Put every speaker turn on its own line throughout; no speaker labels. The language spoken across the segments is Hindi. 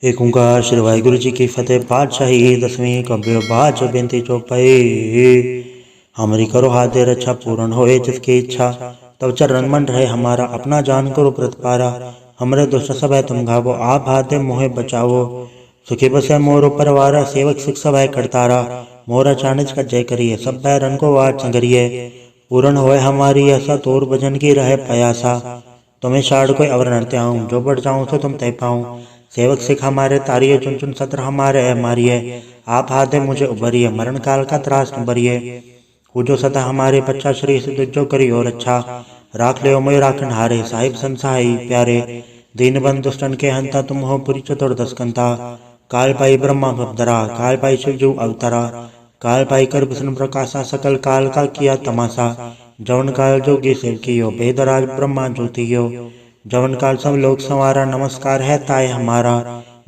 एक ओंकार श्री वाहिगुरु जी की फतेह। पातशाही 10वीं कब्य बाज बेनती चौपाई। हमारी करो हाथे रक्षा पूर्ण होए जिसकी इच्छा, तब चरण मन रहे हमारा अपना जान करो प्रतिपारा। हमरे दुष्ट सब है तुम घावो, आप हाथे मोहे बचावो। सुखी बसे मोरो परवारा, सेवक सिख सब है करतारा। मोरा चाणिज का जय करिए, सब बैरन को वाट संगरिए। पूर्ण होए हमारी आशा, तोर भजन की रहे पयासा। तुम्हें शाड़ कोई अवर नरते आऊं, जो बढ़ जाऊं तो तुम तय पाऊं। सेवक सिख हमारे तारिये, चुन चुन सत्र हमारे मारिये। आप हाथे मुझे उबरिए, मरण काल का त्रास न बरिए। पूजो सदा हमारे बच्चा श्री सिद्ध जो करियो रक्षा। राख ले मोय राखन हारे, साहिब संसाई प्यारे। दीन बंधु दुष्टन के हंता, तुम हो पुरी चतुर्दश कंता। काल पाई ब्रह्मा भवधरा, काल पाई शिव जू अवतरा। काल पाई कर विष्णु प्रकाशा, सकल काल का किया तमाशा। जवन काल जोगी शिव कियो, बेदराज ब्रह्मा ज्योतियो। जवन काल सब लोग संवारा, नमस्कार है ताय हमारा।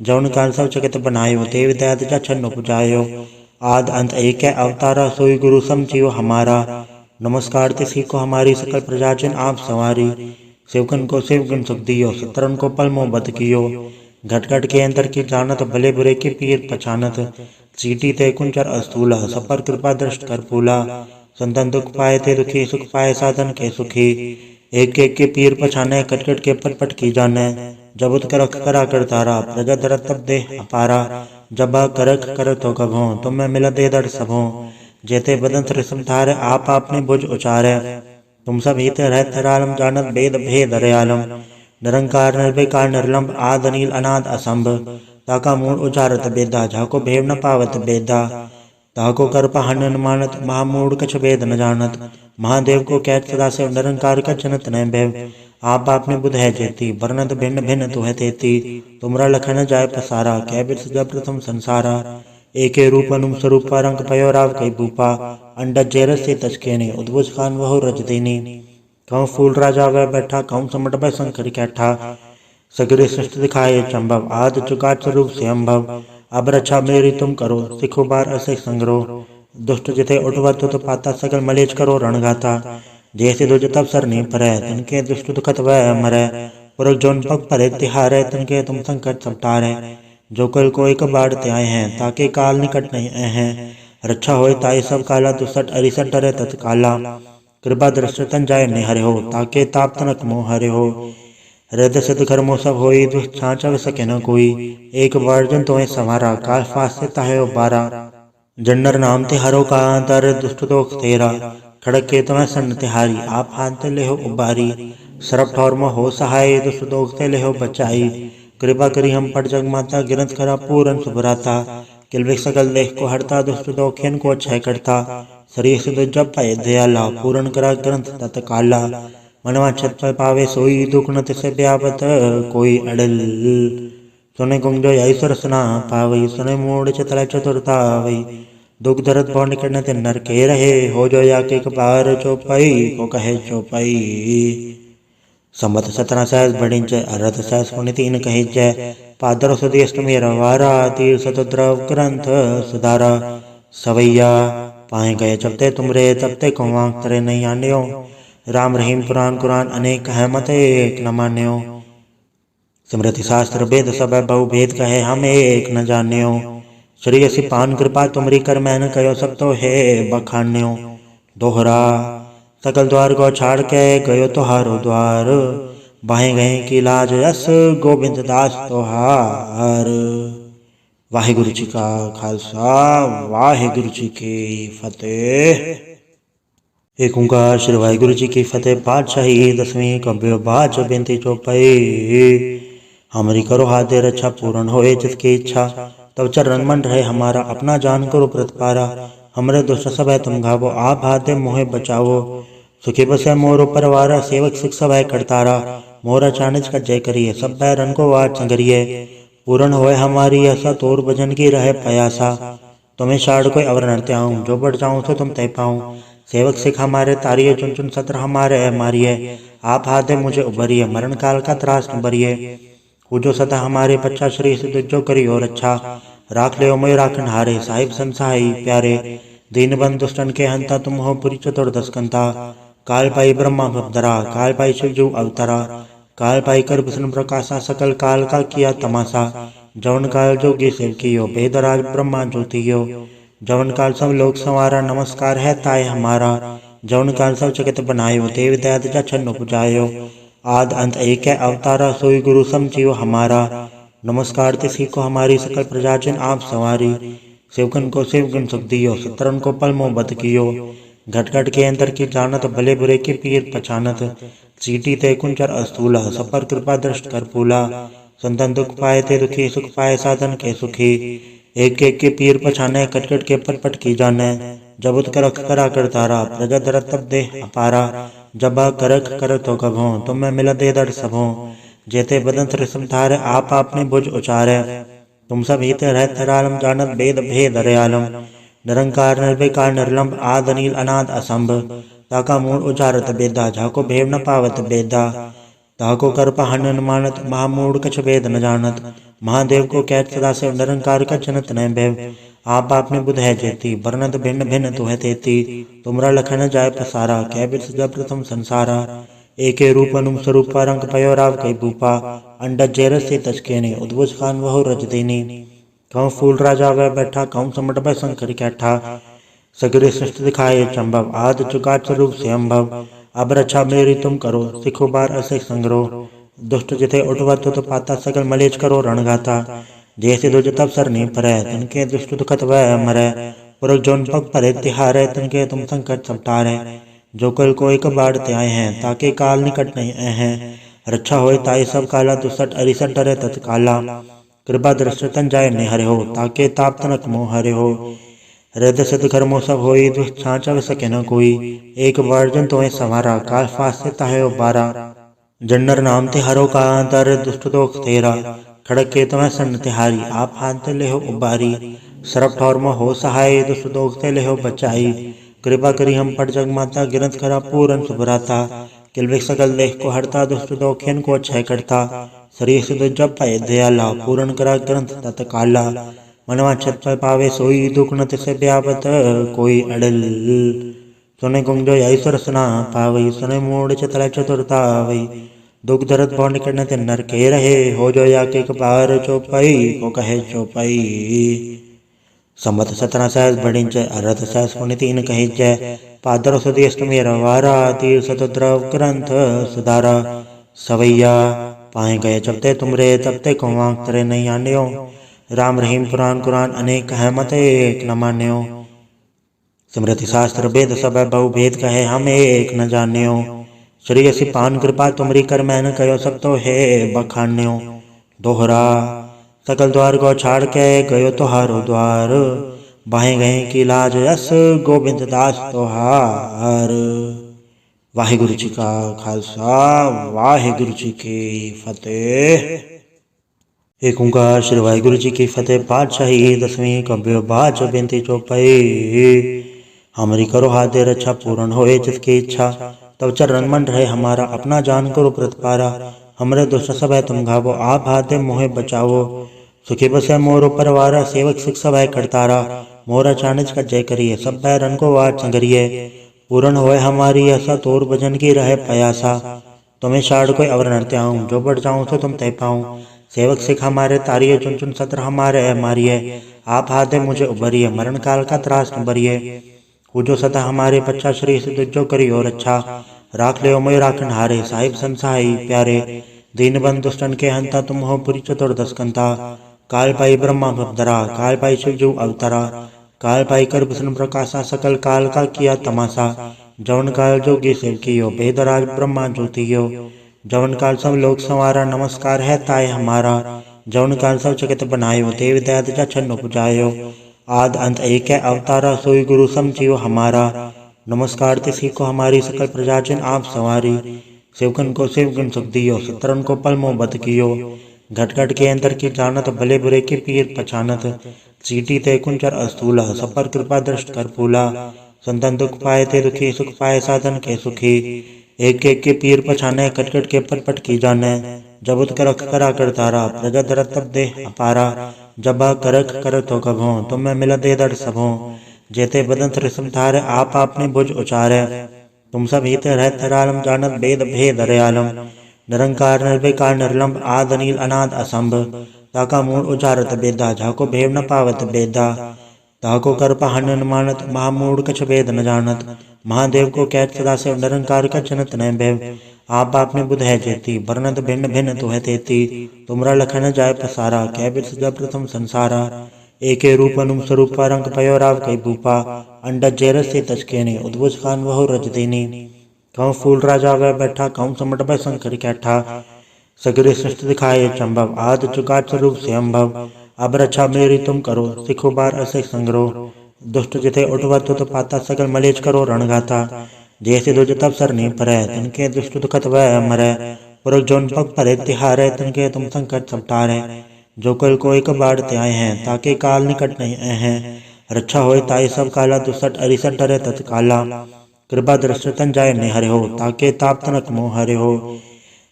जवन काल सब जगत बनायो, देव दैत जा छन्न उपजायो। आद अंत एक है अवतारा, सोई गुरु समझियो हमारा। नमस्कार तिसी को हमारी, सकल प्रजाजन आप सवारी। शिवगन को शिवगुण सुख दियो, सतरन को पल मोह बद कियो। घट घट के अंतर की जानत, भले बुरे की पीर पछानत। चीटी ते कुंचर अस्तूला, सपर कृपा दृष्ट कर फूला। संतन दुख पाए थे दुखी, सुख पाए साधन के सुखी। एक एक के पीर पछाने, कटकट के पट पट की जाने। जब उत करख करा कर तारा, प्रजा धरत तब दे अपारा। जब करख कर तो कभों, तुम में मिला दे दर सबों। जेते बदन त्रिसम धारे, आप आपने भुज उचारे। तुम सब हित रहत धरालम, जानत भेद भेद दयालम। निरंकार निर्विकार निर्लंब, आद अनील अनाद असंभ। ताका मूल उचारत बेदा, झाको भेव न पावत बेदा। ताको कर पहन न मानत, महामूढ़ कछ भेद न जानत। महादेव को कैट सदा से, निरंकार का जनत न भैव। आप आपने बुध है जेती, वर्णत भिन्न भिन्न तु है तेती। तुमरा लखन जाय पसारा, कै बिर सजा प्रथम संसारा। एके रूप अनुम स्वरूप, रंग भयो राव कई भूपा। अंडज जेरस से तचकेने, उद्भुज खान वहु रज देनी। कहूँ फूल राजा वह बैठा, कहूँ समट भय शंकर कैठा। सगरे सृष्टि दिखाए चंभव, आद चुकाट स्वरूप से अम्भव। अब रक्षा मेरी तुम करो, सिखो बार असे संग्रह। दुष्ट जिथे उठवत तो पाता, सकल मलेच करो रणगाता। जैसे दुज तब सर नहीं परै, तनके दुष्ट दुखत वह मरै। पुरख जोन पग परे तिहारे, तनके तुम संकट सब टारे। जो कल को एक बाढ़ते आए हैं, ताके काल निकट नहीं आए हैं। रक्षा होए ताई सब काला, दुसठ अरिसठ डरे तत्काला। कृपा दृष्ट तन जाय निहरे हो, ताके ताप तनक मोह हरे हो। हृदय सिद्ध कर्मो सब होई, दुष्ट छाँचव सके न कोई। एक वर्जन तुम्हें संवारा, काल फास से ताहे बारा। जन्नर नाम ते हरो का, दर दुष्ट दोख तेरा। खड़क के तुम्हें सन्न तिहारी, आप हाथ ले हो उबारी। सरप ठौर में हो सहाय, दुष्ट दोख ते ले हो बचाई। कृपा करी हम पट जग माता, गिरत करा पूरन सुभराता। किलविक सकल देख को हरता, दुष्ट दोखियन को क्षय करता। शरीर से जब पाए दयाला, पूर्ण करा ग्रंथ तत्काला। मनवा छत पर पावे सोई, दुख न तिसे ब्यावत कोई अड़ल। सुने गुंजो ईश्वर सना पावई, सुने मूड चितल चतुरता वही। दुख दर्द भव निकटने ते नर के रहे, हो जो या के कपार चौपाई को कहे चौपाई। संबत 17 सहस बढ़िंच, अरथ सहस पुण्य 3 कही जय। पादर सुदी अष्टमी रवारा, तीर सतुद्रव ग्रंथ सुधारा। सवैया पाए गए चपते तुमरे, तबते कुआं तरे नहीं आन्यो। राम रहीम पुराण कुरान अनेक है, मत एक न मान्यो। स्मृति शास्त्र वेद सब बहु भेद कहे, हम एक न जान्यो। श्री असी पान कृपा तुमरी, कर मैन कयो सब तो है बखान्यो। दोहरा सकल द्वार को छाड़ के, गयो तोहारो द्वार। बाहे गए की लाज यस, गोविंद दास तोहार। वाहिगुरु जी का खालसा, वाहिगुरु जी की फतेह। एक ओंकार श्री वाहिगुरु जी की फतेह। पातशाही 10वीं कब्य बाज बेनती चौपाई। हमारी करो हाथे रक्षा पूर्ण होए जिसकी इच्छा, तब चरण मन रहे हमारा अपना जान करो प्रतिपारा। हमरे दुष्ट सब है तुम घावो, आप हाथे मोहे बचावो। सुखी बसे मोरो परवारा, सेवक सिख सब है करतारा। मोरा चाणिज का जय करिए, सब बैरन को वाट संगरिए। पूर्ण होए हमारी आशा, तोर भजन की रहे पयासा। तुम्हें शाड़ कोई अवर नरते आऊं, जो बढ़ जाऊं तो तुम तय पाऊं। सेवक सिख हमारे तारिये, चुन चुन सत्र हमारे मारिये। आप हाथे मुझे उबरिए, मरण काल का त्रास न बरिए। पूजो सदा हमारे बच्चा श्री सिद्ध जो करियो रक्षा। राख ले मोय राखन हारे, साहिब संसाई प्यारे। दीन बंधु दुष्टन के हंता, तुम हो पुरी चतुर्दश कंता। काल पाई ब्रह्मा भवधरा, काल पाई शिव जू अवतरा। काल पाई कर विष्णु प्रकाशा, सकल काल का किया तमाशा। जवन काल जोगी शिव कियो वेदराज ब्रह्मा ज्योतियो। जवन काल सब लोक संवारा नमस्कार है ताय हमारा। जवन काल सब जगत बनायो देव दैत जछन उपजायो। आद अंत एक है अवतारा सोई गुरु समझियो हमारा। नमस्कार तिसी को हमारी सकल प्रजाजन आप सवारी। शिवगन को शिवगन सुख दियो शत्रन को पल मोह बद कियो। घट घट के अंदर की जानत भले बुरे के पीर पहचानत। चीटी ते कुंचर अस्तूला सपर कृपा दृष्ट कर फूला। संतन दुख पाए ते दुखी सुख पाए साधन के सुखी। एक एक के पीर पछाने कट कट के पट पट की जाने। जब उत करख करा कर तारा प्रजा दरत तब दे अपारा। जब करख कर तो कभों तुम में मिला दे दर सबों। जेते बदन त्रिसम थारे आप आपने भुज उचारे। तुम सब हित रहत हरालम जानत वेद भेद हरयालम। निरंकार निर्विकार निर्लंब आद अनिल अनाद असंभ। ताका मूल उचारत बेदा झाको भेव न पावत बेदा। ताको कर पहन न मानत महामूढ़ कछ वेद न जानत। महादेव को कैत सदा से निरंकार का जनत न भैव। आप आपने बुध है जेती वर्णत भिन्न भिन्न तुह तेती। तुमरा लखन जाय पसारा कै बिरस जब प्रथम संसारा। एके रूप अनुम स्वरूपा रंग पयो राव कई भूपा। अंडज जेरस से तचके ने उद्भुज खान वहु रज देनी। कहूँ फूल राजा वह बैठा कहूँ समट वह शंकर कैठा। सगरे सृष्टि दिखाए चंभव आद जुगात स्वरूप से अम्भव। अब रक्षा मेरी तुम करो सिखो बार असे संग्रो। दुष्ट जिथे उठवत तो पाता सकल मलेच करो रणगाता। जैसे दुज तब सर नहीं परै तनके दुष्ट दुखत वह मरै। पुरख जोन पग परे तिहारे तनके तुम संकट सब टारे। जो कल को एक बाढ़ ते आए हैं ताके काल निकट नहीं आए हैं। रक्षा होए ताई सब काला दुसट अरिसट डरे तत्काला। कृपा दृष्ट तन जाय ने हरे हो ताके ताप तनक मोह हरे हो। हृदय सिद्ध घर मोह सब होई दुष्ट छाँच सके न कोई। एक वर्जन तो संवारा काल फास से ताहे बारा। जन्नर नाम ते हरो का दर दुष्ट दोख तेरा। खड़क के तुम्हें सन्न तिहारी आप हाथ ले हो उबारी। सरप ठौर में हो सहाय दुष्ट दोख ते ले हो बचाई। कृपा करी हम पर जग माता गिरत खरा पूरन सुभराता। किलविक सकल देख को हरता दुष्ट दोखियन को क्षय करता। शरीर से जब पाए दयाला पूरन करा ग्रंथ तत्काला। मनवा छत पर पावे सोई दुख न तिसे ब्यापत कोई अड़ल। सुने गुंजो ईश्वर सुना पावई सुने मूड चतला चतुरता वही। दुख दर्द भौ निकटने ते नर के रहे हो जो या के बार चौपाई को कहे चौपाई। संबत 17 सहस बढ़िंच अरथ सहस पुनि 3 कहिंच। पादर सुदी अष्टमी रवारा तीर सतद्रव ग्रंथ सुधारा। सवैया पाए गए जबते तुमरे तबते को तरे नहीं आन्यो। राम रहीम पुराण कुरान अनेक है मत एक न मान्यो। स्मृति शास्त्र वेद सब बहु भेद कहे हम एक न जान्यो। श्री असी पान कृपा तुमरी कर मैन कयो सब तो है बखान्यो। दोहरा सकल द्वार को छाड़ के गयो तोहारो द्वार। बाहे गए की लाज यस गोविंद दास तोहार। वाहिगुरु जी का खालसा वाहिगुरु जी की फतेह। एक ओंकार श्री वाहिगुरु जी की फतेह। पातशाही 10वीं कब्यो बाच बेनती चौपाई। हमारी करो हाथ दे रक्षा पूर्ण होए जिसकी इच्छा। तब चरण मन रहे हमारा अपना जान करो प्रतिपारा। हमरे दुष्ट सब है तुम घावो आप हाथ दे मोहे बचावो। सुखी बसे मोरो परवारा सेवक सिख सब है करतारा। मोरा चानिज का जय करिए सब बैरन को वाट संगरिए। पूर्ण होए हमारी आशा तोर भजन की रहे प्रयासा। तुम्हें शाड़ कोई अवर नरते आऊँ जो बढ़ जाऊँ तो तुम तय पाऊँ। सेवक सिख हमारे तारिये चुन चुन सत्र हमारे मारिए। आप हाथ दे मुझे उभरिए मरण काल का त्रास न बरिए। जो सदा हमारे पच्चा श्री से जो करी और अच्छा। राख ले मोय राखन हारे साहिब संसाई प्यारे। दीन बंद दुष्टन के हंता तुम हो पुरी चतुर्दश कंता। काल पाई ब्रह्मा भवदरा काल पाई शिवजू अवतरा। काल पाई कर विष्णु प्रकाशा सकल काल का किया तमाशा। जवन काल जोगी शिव कियो वेदराज ब्रह्मा ज्योतियो। जवन काल सब लोक संवारा नमस्कार है ताय हमारा। जवन काल सब जगत बनायो देव दैत जछन उपजायो। आद अंत एक है अवतारा सोई गुरु समझियो हमारा। नमस्कार तिसी को हमारी सकल प्रजाजन आप सवारी। शिवगन को शिवगन सुख दियो शत्रन को पल मोह बद कियो। घट घट के अंदर की जानत भले बुरे के पीर पहचानत। चीटी ते कुंचर अस्तूला सपर कृपा दृष्ट कर फूला। संतन दुख पाए ते दुखी सुख पाए साधन के सुखी। एक एक के पीर पछाने कट कट के पट पट की जाने। जब उत करख करा कर तारा प्रजा दरत तब दे अपारा। जब करख कर तो कभों तुम में मिला दे दर सबों। जेते बदन त्रिसम थारे आप आपने भुज उचारे। तुम सब हित रहत हरालम जानत वेद भेद हरयालम। निरंकार निर्विकार निर्लंब आद अनिल अनाद असंभ। ताका मूड उचारत बेदा, झाको भेव न पावत बेदा, ताको कर पहन न मानत, महामूड कछ भेद न जानत, महादेव को कैत सदा से निरंकार का जनत न भैव, आप आपने बुध है जेती, वर्णत भिन्न भिन्न तो है तेती, तुमरा लखन जाय पसारा, कै बिरस जब प्रथम संसारा, एके रूप अनुम स्वरूप रंग पयो राव कई भूपा, अंडज जेरस से तचकेने, उद्भुज खान वह रज देनी, कहूँ फूल राजा वह बैठा, कहूँ समट भय शंकर कैठा, सगरे सृष्टि दिखाए चंभव, आद चुका स्वरूप से अम्भव, अब रक्षा मेरी तुम करो, सिखो बार असे संग्रह, दुष्ट जिथे उठवत तो पाता, सकल मलेच करो रणगाता, जैसे दुज तब सर नहीं परै, तनके दुष्ट दुखत वह मरै, पुरख जोन पग परे तिहारे, तनके तुम संकट सब टारे, जो कल को एक बाढ़ ते आए हैं, ताके काल निकट नहीं आए हैं, रक्षा होए ताई सब काला, दुसठ अरिसठ डरे तत्काला, कृपा दृष्ट तन जाय नहीं हरे हो, ताके ताप तनक मोह हरे हो,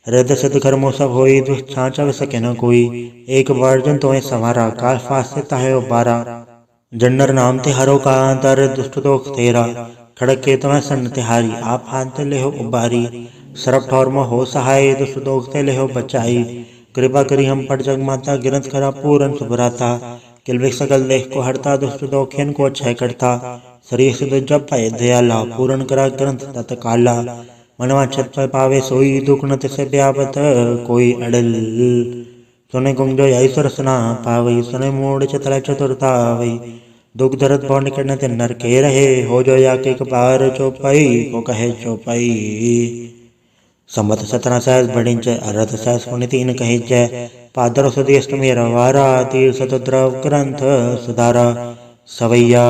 हृदय सिद्ध कर्मो सब होई, दुष्ट छाँचा सके न कोई, एक वर्जन तो संवारा, काल फास से ताहे उबारा, जन्नर नाम ते हरो का अंतर, दुष्ट दोख तेरा, खड़क के तुम्हें सन्न तिहारी, आप हाथ ले हो उबारी, सरप ठौर में हो सहाय, दुष्ट दोख ते ले हो बचाई, कृपा करी हम पट जग माता, गिरंत करा पूरन सुभराता, किलविक सकल देख को हरता, दुष्ट दोखियन को क्षय करता, शरीर सिद्ध जब पाए दयाला, पूरन करा ग्रंथ तत्काला, मनवा छत पर पावे सोई, दुख न तिसे ब्यावत कोई अड़ल, सुने गुंजो ईश्वर सना पावई, सुने मूड चतला चतुरता वही, दुख दर्द भव निकट न नर के रहे, हो जो या के बार चौपाई को कहे चौपाई, संबत 17 सहस बढ़िंच, अरथ सहस पुण्य 3 कहिंच, पादर सुदी अष्टमी रवारा, तीर सतद्रव ग्रंथ सुधारा, सवैया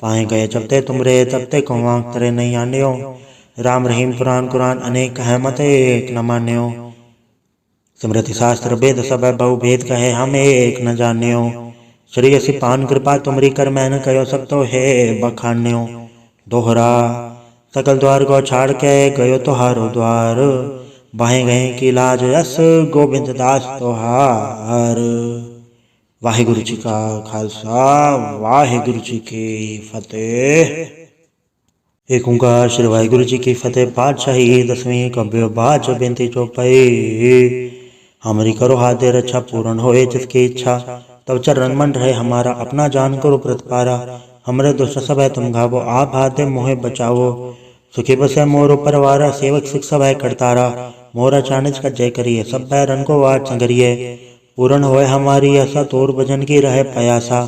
पाए गए जबते तुमरे, तबते कुआं तरे नहीं आन्यो, राम रहीम पुराण कुरान अनेक कहे मत एक न मान्यो, स्मृति शास्त्र वेद सब बहु भेद कहे हम एक न जान्यो, श्री असी पान कृपा तुमरी कर मैन कयो सब तो है बखान्यो, दोहरा सकल द्वार को छाड़ के गयो तोहारो द्वार, बाहे गए की लाज यस गोविंद दास तोहार। वाहिगुरु जी का खालसा, वाहिगुरु जी की फतेह। एक ओंकार श्री वाहिगुरु जी की फतेह। पातशाही 10वीं कब्य बाज बेनती चौपाई, हमारी करो हाथे रक्षा पूर्ण होए जिसकी इच्छा, तब चरण मन रहे हमारा, अपना जान करो प्रतिपारा, हमरे दुष्ट सब है तुम घावो, आप हाथे मोहे बचावो, सुखी बसे मोरो परवारा, सेवक सिख सब है करतारा, मोरा चानिज का जय करिए, सब बैरन को वाट संगरिए, पूर्ण होए हमारी आशा, तोर भजन की रहे पयासा,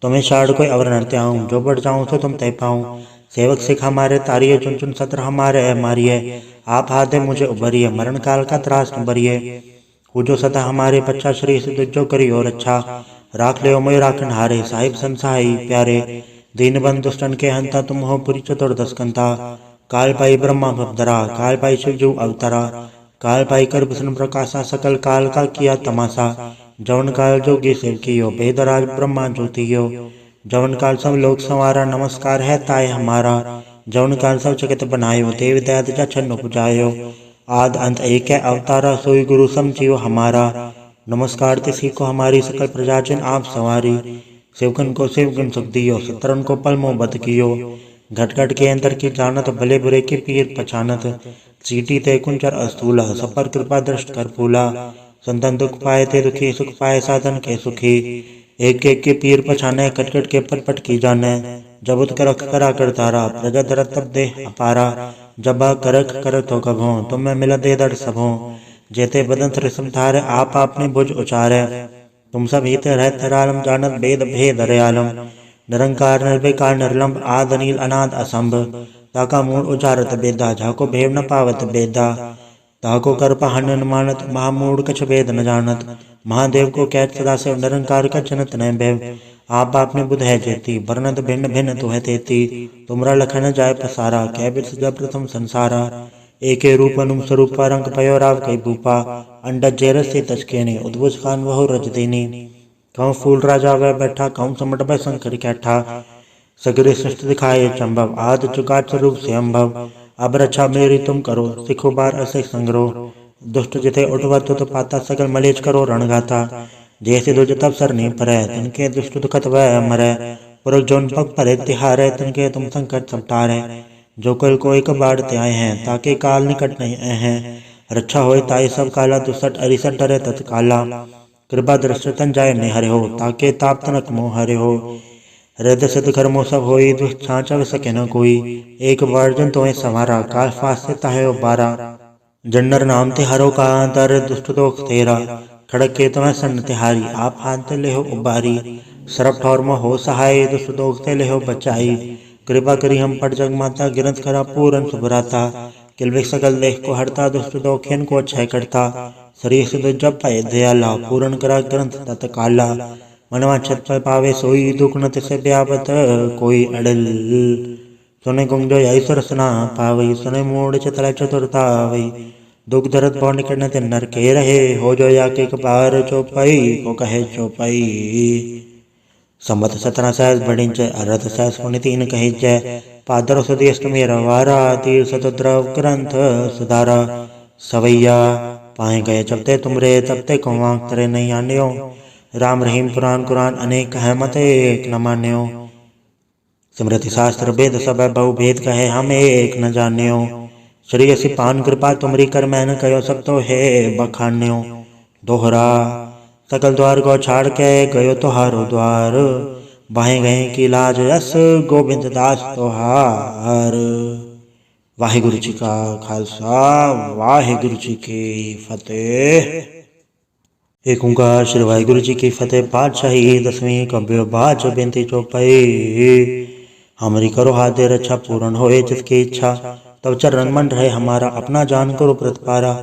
तुम्हें शाड़ कोई अवर नरते आऊं, जो बढ़ जाऊं तो तुम तय पाऊं, सेवक सिख हमारे तारिये, चुन चुन सत्र हमारे मारिये, आप हाथे मुझे उभरिए, मरण काल का त्रास न बरिए, जो सदा हमारे बच्चा श्री सिद्ध जो करी और अच्छा, राख ले मोय राखन हारे, साहिब संसाई प्यारे, दीन बंधु दुष्टन के हंता, तुम हो पुरी चतुर्दश कंता, काल पाई ब्रह्मा भवधरा, काल पाई शिव जो अवतरा, काल पाई कर विष्णु प्रकाशा, सकल काल का किया तमाशा, जवन काल जोगी शिव कियो, वेदराज ब्रह्मा ज्योतियो, जवन काल सब लोक संवारा, नमस्कार है ताय हमारा, जवन काल सब जगत बनायो, देव दयाद जछन उपजायो, आद अंत एक है अवतारा, सोई गुरु समझियो हमारा, नमस्कार तिसी को हमारी, सकल प्रजाजन आप सवारी, शिवगन को शिवगन सुख दियो, सतरन को पलमो बद कियो, घट घट के अंतर की जानत, भले बुरे की पीर पछानत, चीटी ते कुंचर अस्तूला, सब पर कृपा दृष्ट कर फूला, संतन दुख पाए थे दुखी, सुख पाए साधन के सुखी, एक एक के पीर पछाने, कट कट के पट पट की जाने, जब उत करख करा कर तारा, प्रजा धरत तब दे अपारा, जब करख कर तो कभो, तुम्हें मिला दे दर सबो, जेते बदन त्रिसम थारे, आप आपने भुज उचारे, तुम सब हित रहत रालम, जानत भेद भेद रयालम, निरंकार निर्विकार निर्लंब, आद अनिल अनाद असंभ, ताका मूड उचारत बेदा, झाको भेव न पावत बेदा, ताको कर पहन न मानत, महामूड कछ भेद न जानत, महादेव को कैत सदा से निरंकार का जनत न भैव, आप आपने बुध है जेती, वर्णत भिन्न भिन्न तो है तेती, तुमरा लखन जाय पसारा, कै बिरस जब प्रथम संसारा, एके रूप अनुम स्वरूप रंग पयो राव कई भूपा, अंडज जेरस से तचकेने, उद्भुज खान वह रज देनी, कहूँ फूल राजा वह बैठा, कहूँ समट भय शंकर कैठा, सगरे सृष्टि दिखाए चंभव, आद चुका स्वरूप से अम्भव, अब रक्षा मेरी तुम करो, सिखो बार असे संग्रह, दुष्ट जिथे उठवत तो पाता, सकल मलेच करो रणगाता, जैसे दुज तब सर नहीं परै, तनके दुष्ट दुखत वह मरै, पुरख जोन पग परे तिहारे, तनके तुम संकट सब टारे, जो कल को एक बाढ़ ते आए हैं, ताके काल निकट नहीं आए हैं, रक्षा होए ताई सब काला, दुसठ अरिसठ डरे तत्काला, कृपा दृष्ट तन जाय निहरे हो ताके ताप तनक मोह हरे हो। हृदय सिद्ध कर्मो सब होई दुष्छांचव सके न कोई। एक वर्जन तोय संवारा काल फासे ताहे बारा। जन्नर नाम ते हरो का दर दुष्ट दोख तेरा। खड़क के तुम्हें सन्न तिहारी आप हाथ ले हो उबारी। सरप ठौर में हो सहाय दुष्ट दोख ते ले हो बचाई। कृपा करी हम पट जग माता गिरंत करा पूरन सुभराता। किलविक सकल देख को हरता दुष्ट दोखियन को क्षय करता। शरीर से जब पाए दयाला पूरन करा ग्रंथ तत् काला। मनवा छत पर पावे सोई दुख न तिसे ब्यापत कोई अड़ल। सुने गुंजो ऐश्वर सना पावई सुने मूड चतला चतुरता वही। दुख दर्द पौन करने ते नर के रहे हो जो या के कपार चौपाई को कहे चौपाई। संबत 17 सहस बढ़िंच अरथ सहस पुण्य 3 कही जय। पादर सुदी अष्टमी रवारा तीर सतद्रव ग्रंथ सुधारा। सवैया पाए गए चपते तुमरे तपते कुआ तरे नहीं आन्यो। राम रहीम पुराण कुरान अनेक है मत एक न मान्यो। स्मृति शास्त्र वेद सब बहु भेद कहे हम एक न जान्यो। श्री असी पान कृपा तुमरी कर मैन कयो सब तो है बखान्यो। दोहरा सकल द्वार को छाड़ के गयो तोहारो द्वार। बाहे गए की लाज यस गोविंद दास तोहार। वाहिगुरु जी का खालसा वाहिगुरु जी की फतेह। एक ओंकार श्री वाहिगुरु जी की फतेह। पातशाही 10वीं कबीर बाच बेनती चौपाई। हमारी करो हाथ दे रक्षा पूर्ण होए जिसकी इच्छा। तब चरण मन रहे हमारा अपना जान करो प्रतिपारा।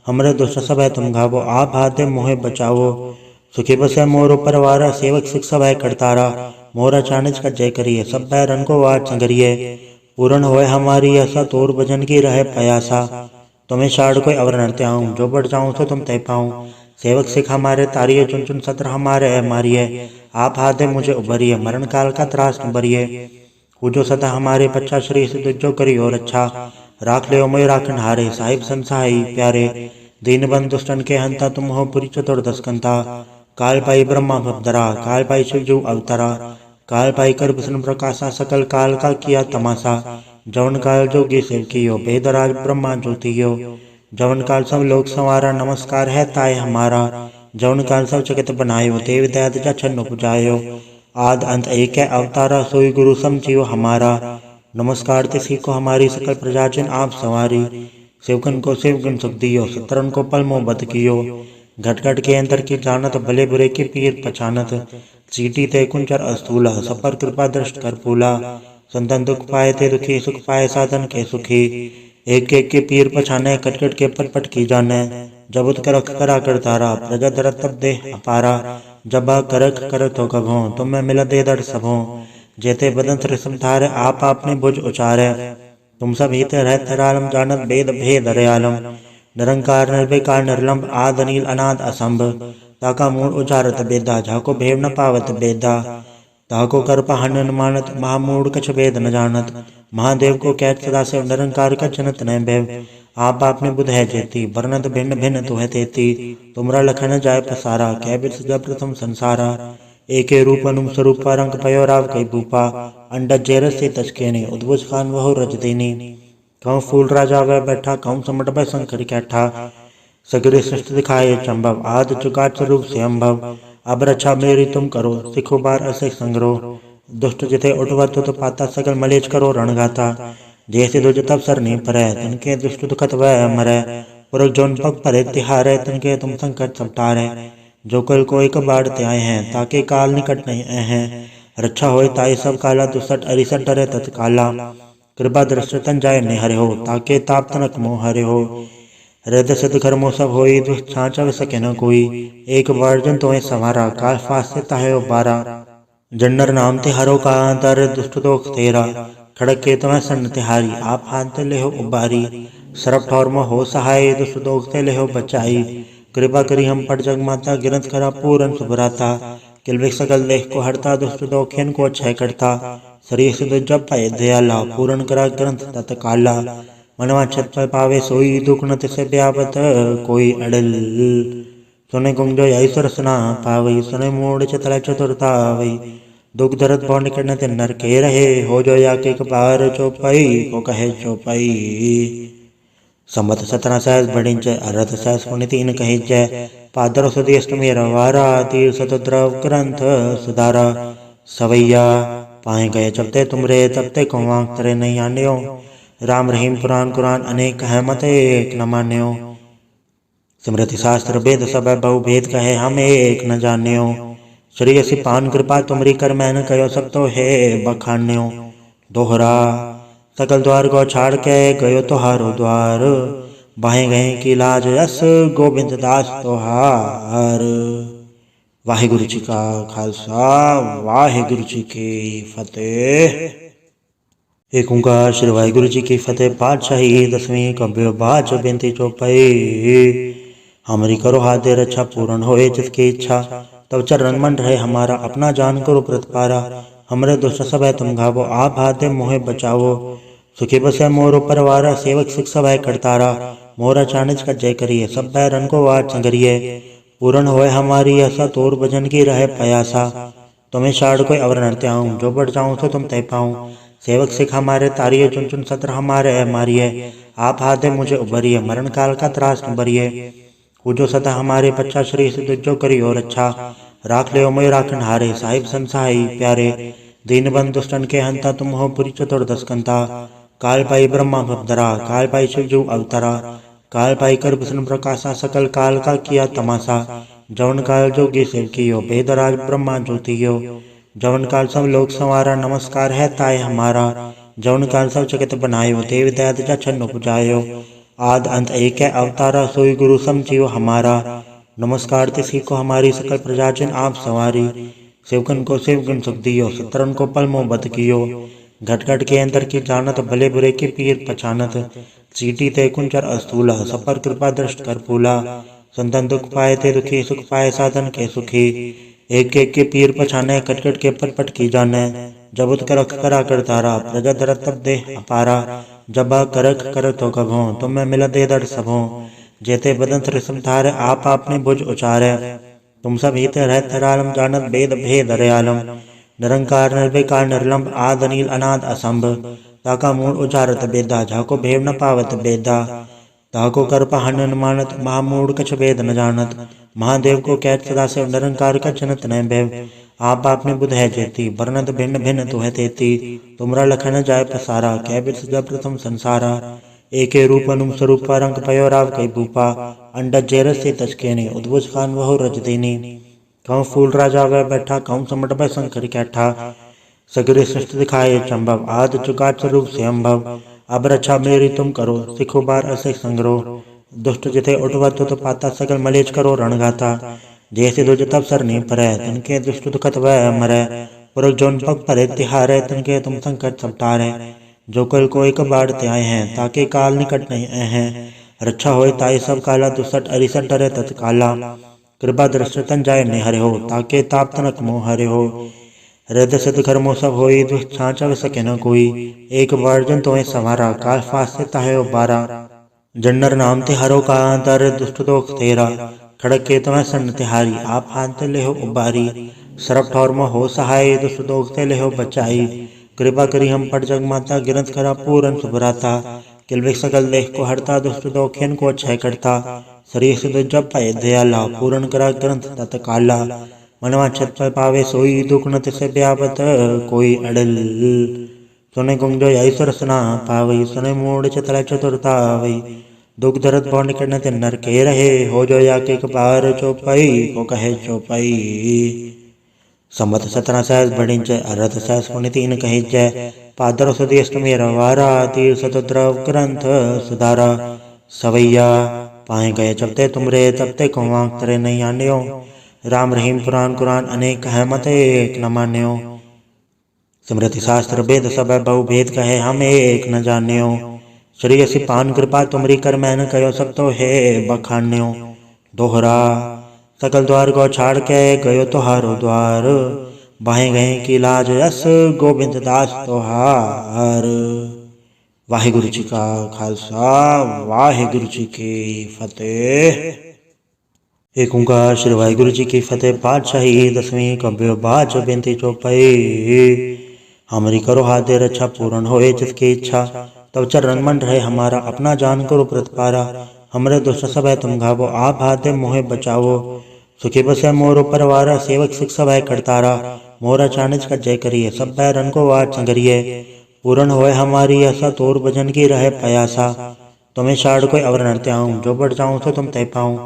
हमरे दुष्ट सब है तुम घावो आप हाथ दे मोहे बचावो। सुखी बसे मोरो परवारा सेवक सिख सब है करतारा। मोरा चानिज का जय करिए सब बैरन को वाट संगरिए। पूर्ण होए हमारी आशा तोर भजन की रहे प्रयासा। तुम्हें शाड़ कोई अवर नरते आऊं जो बढ़ जाऊं तो तुम तय पाऊं। सेवक सिख हमारे तारिये चुन चुन सत्र हमारे मारिए। आप हाथ दे मुझे उभरिए मरण काल का त्रास न भरिए। पूजो सदा हमारे बच्चा श्री सिद्ध जो करियो रक्षा। राख ले मोय राखन हारे साहिब संसाई प्यारे। दीन बंद दुष्टन के हंता तुम हो पुरी चतुर्दश कंता। काल पाई ब्रह्मा भवदरा काल पाई शिव जो अवतरा। काल पाई कर विष्णु प्रकाशा सकल काल का किया तमाशा। जवन काल जोगी शिव कियो बेदराज ब्रह्मा ज्योतियो। जवन काल सब लोग संवारा नमस्कार है ताय हमारा। जवन काल सब जगत बनायो देव दयाद जा छन्न पुजायो। आद अंत एक है अवतारा सोई गुरु समझियो हमारा। नमस्कार तिसी को हमारी सकल प्रजाजन आप सवारी। शिवगन को शिवगन सुख दियो सतरन को पल मोह बद कियो। घट घट के अंतर की जानत भले बुरे के पीर पहचानत। चीटी ते कुंचर अस्तूला सपर कृपा दृष्ट कर फूला। संतन दुख पाए ते दुखी सुख पाए साधन के सुखी। एक एक के पीर पछाने कट कट के पट पट की जाने। जब उत करख करा कर तारा प्रजा दरत तब दे अपारा। जब करख कर तो कभों तुम में मिल दे दर सबों। जेते बदन त्रिसम थारे आप आपने भुज उचारे। तुम सब हित रहते रालम जानत वेद भेद रयालम। निरंकार निर्विकार निर्लंब आद अनिल अनाद असंभ। ताका मूल उचारत बेदा झाको भेव न पावत बेदा। ताको कर पहन न मानत महामूढ़ कछ भेद न जानत। महादेव को कैत सदा से निरंकार का जनत न भैव। आप आपने बुध है जेती वर्णत भिन्न भिन्न तु है तेती। तुमरा लखन जाय पसारा कै बिरस जब प्रथम संसारा। एके रूप अनुम स्वरूपा रंग पयो राव कई भूपा। अंडज जेरस से तचके ने उद्भुज खान वहु रज देनी। कहूँ फूल राजा वह बैठा कहूँ समट भय शंकर कैठा। सगरे सृष्टि दिखाए चंभव आद चुकाट स्वरूप से अम्भव। अब रक्षा मेरी तुम करो सिखो बार असे संग्रो। दुष्ट जिथे उठवत तो पाता सकल मलेच करो रणगाता। जैसे दुज तब सर नहीं परै तनके दुष्ट दुखत वह मरै। पुरख जोन पग परे तिहारे तनके तुम संकट सब टारे। जो कल कोई कबाड़ ते आए हैं ताके काल निकट नहीं आए हैं। रक्षा होए ताई सब काला दुसट अरिसट डरे तत्काला। कृपा दृष्ट तन जाय निहरे हो ताके ताप तनक मोह हरे हो। हृदय सिद्ध कर्मो सब होई दुष्छांचव सके न कोई। एक वर्जन तोय संवारा काल फासे ताहे बारा। जन्नर नाम ते हरो का दर दुष्ट दोख तेरा। खड़क के तुम्हें सन्न तिहारी आप हाथ ले हो उबारी। सरप ठौर में हो सहाय दुष्ट दोख ते ले हो बचाई। कृपा करी हम पट जग माता गिरंत करा पूरन सुभराता। किलविक सकल देख को हरता दुष्ट दोखियन को क्षय करता। शरीर से जब पाए दयाला पूरन करा ग्रंथ तत् काला। मनवा छत पर पावे सोई दुख न तिसे ब्यापत कोई अड़ल। सुने गुंजो ऐश्वर सना पावई सुने मूड चतला चतुरता वही। दुख दर्द पौन करने ते नर के रहे हो जो या के कपार चौपाई को कहे चौपाई। संवत 17 सहस बढ़िंच अरथ सहस पुनि 3 कहिंच पादर सुदी अष्टमी रवारा तीर सतद्रव ग्रंथ सुधारा सवैया पाए गए चबते तुमरे तबते कौवांग तरे नहीं आन्यो राम रहीम पुराण कुरान अनेक है मत एक न मान्यो स्मृति शास्त्र वेद सब बहु भेद कहे हम एक न जान्यो श्री असी पान कृपा तुमरी कर मैन कयो सब तो है बखान्यो दोहरा सकल द्वार को छाड़ के गयो तोहारो द्वार बाहे गए की लाज यस गोविंद दास तोहार। वाहिगुरु जी का खालसा वाहिगुरु जी की फतेह। एक ओंकार श्री वाहिगुरु जी की फतेह। पातशाही 10वीं कब्यो बाच बेनती चौपाई। हमारी करो हाथ रक्षा पूर्ण होए जिसकी इच्छा तब चरण मन रहे हमारा अपना जान करो प्रतिपारा हमरे दुष्ट सब है तुम घावो आप हाथ मोहे बचावो सुखी बसे मोरो परवारा सेवक सिख सब है करतारा मोरा चानिज का जय करिए सब बैरन को वाट संगरिए पूर्ण होए हमारी आशा तोर भजन की रहे प्रयासा तुम्हें शाड़ कोई अवर नृत्य आऊँ जो बढ़ जाऊँ तो तुम तय पाऊँ सेवक सिख हमारे तारिये चुन चुन सत्र हमारे मारिए आप हाथ मुझे उभरिए मरण काल का त्रास न भरिए पूजो सदा हमारे बच्चा श्री सिद्ध जो करी और अच्छा राख ले मोय राखन हारे साहिब संसाई प्यारे दीन बंद दुष्टन के हंता तुम हो पुरी चतुर्दश कंता काल पाई ब्रह्मा भवधरा काल पाई शिवजू अवतरा काल पाई कर विष्णु प्रकाशा सकल काल का किया तमाशा जवन काल जोगी शिव कियो बेदराज ब्रह्मा ज्योतियो जवन काल सब लोग संवारा नमस्कार है ताय हमारा जवन काल सब जगत बनायो देव दैत जछन पुजायो आद अंत एक है अवतारा सोई गुरु समझियो हमारा नमस्कार तिसी को हमारी सकल प्रजाजन आप सवारी सेवकन को सेवगुण सुख दियो सत्रन को पलमो बद कियो घट घट के अंदर की जानत भले बुरे के पीर पछानत चीटी ते कुंचर अस्तूला सपर कृपा दृष्ट कर फूला संतन दुख पाए थे दुखी सुख पाए साधन के सुखी एक एक के पीर पछाने कटकट के पट पट की जाने जब उत करख करा कर तारा प्रजा दरत तब दे अपारा जब करख कर तो कभों तुम में मिल दे दर सबों जेते बदन त्रिसम थारे आप आपने भुज उचारे तुम सब हित रहत आलम जानत वेद भेद रयालम निरंकार निर्विकार निर्लंब आद अनिल अनाद असंभ ताका मूल उचारत बेदा झाको भेव न पावत बेदा ताको कर पहन न मानत महामूढ़ कछ वेद न जानत महादेव को कैत सदा से निरंकार का जनत न भैव आप आपने बुध है जेती वर्णत भिन्न भिन्न तो है तेती तुमरा लखन जाय पसारा कै बिरस जब प्रथम संसारा एके रूप अनुम स्वरूप रंग पयो राव कई भूपा अंडज जेरस से तचके ने उद्भुज खान वह रज देनी कहूँ फूल राजा वह बैठा कहूँ समट वह शंकर कैठा सगरे सृष्टि दिखाए चंभव आद चुका स्वरूप से अम्भव अब रक्षा मेरी तुम करो सिखो बार असे संग्रह दुष्ट जिथे उठवत तो पाता सकल मलेच करो रणगाता जैसे दुज तब सर नहीं परे तनके दुष्ट दुखत वह मरे पुरख जोन पग परे तिहारे तनके तुम संकट सब टारे जो कल को एक बाढ़ ते आए हैं ताके काल निकट नहीं आए हैं रक्षा होए ताई सब काला दुसठ अरिसठ डरे तत्काला कृपा दृष्ट तन जाय ने हरे हो ताके ताप तनक मोह हरे हो हृदय सिद्ध कर्मो सब होई दुष्छांच सके न कोई एक वर्जन तो सवारा काल फास से ताहे बारा जन्नर नाम ते हरो का अंतर दुष्ट दोख तेरा खड़क के तुम्हें सन्न तिहारी आप हाथ ले हो उबारी सरप ठौर में हो सहाय दुष्ट दोख ते ले हो बचाई कृपा करी हम पट जग माता गिरंत करा पूरन सुभराता किलविक सकल देख को हरता दुष्ट दोखेन को अच्छाई करता शरीर से जब पाए दयाला पूर्ण करा ग्रंथ तत्काला मनवा छत पर पावे सोई दुख न तिसे ब्यावत कोई अड़ल सुने गुंजो ईश्वर सना पावई सुने मूड चतला चतुरता वही दुख दर्द भव निकट न नर के रहे हो जो या के बार चौपाई को कहे चौपाई। संवत 17 सहस बढ़िंच अरथ सहस पुनि 3 कहिंच पादर सुदी अष्टमी रवारा तीर सतद्रव ग्रंथ सुधारा सवैया पाए गए चबते तुमरे तबते कौवांग तरे नहीं आन्यो राम रहीम पुराण कुरान अनेक है मत एक न मान्यो स्मृति शास्त्र वेद सब बहु भेद कहे हम एक न जान्यो श्री असी पान कृपा तुमरी कर मैन कयो सब तो है बखान्यो दोहरा सकल द्वार को छाड़ के गयो तोहारो द्वार बाहे गए की लाज यस गोविंद दास तोहार। वाहिगुरु जी का खालसा वाहिगुरु जी की फतेह। एक ओंकार श्री वाहिगुरु जी की फतेह। पातशाही 10वीं कब्यो बाच बेनती चौपाई। हमारी करो हाथ रक्षा पूर्ण होए जिसकी इच्छा तब चरण मन रहे हमारा, अपना जान करो प्रतिपारा। हमरे दुष्ट सब है तुम घावो, आप हाथे मोहे बचावो। सुखी बसे मोरो परवारा, सेवक सिख सब है करतारा। मोरा चानिज का जय करिए, सब बैरन को वार संगरिए। पूर्ण होए हमारी आशा, तोर भजन की रहे पयासा। तुम्हें शाड़ कोई अवर नरते आऊं, जो बढ़ जाऊं तो तुम तय पाऊं।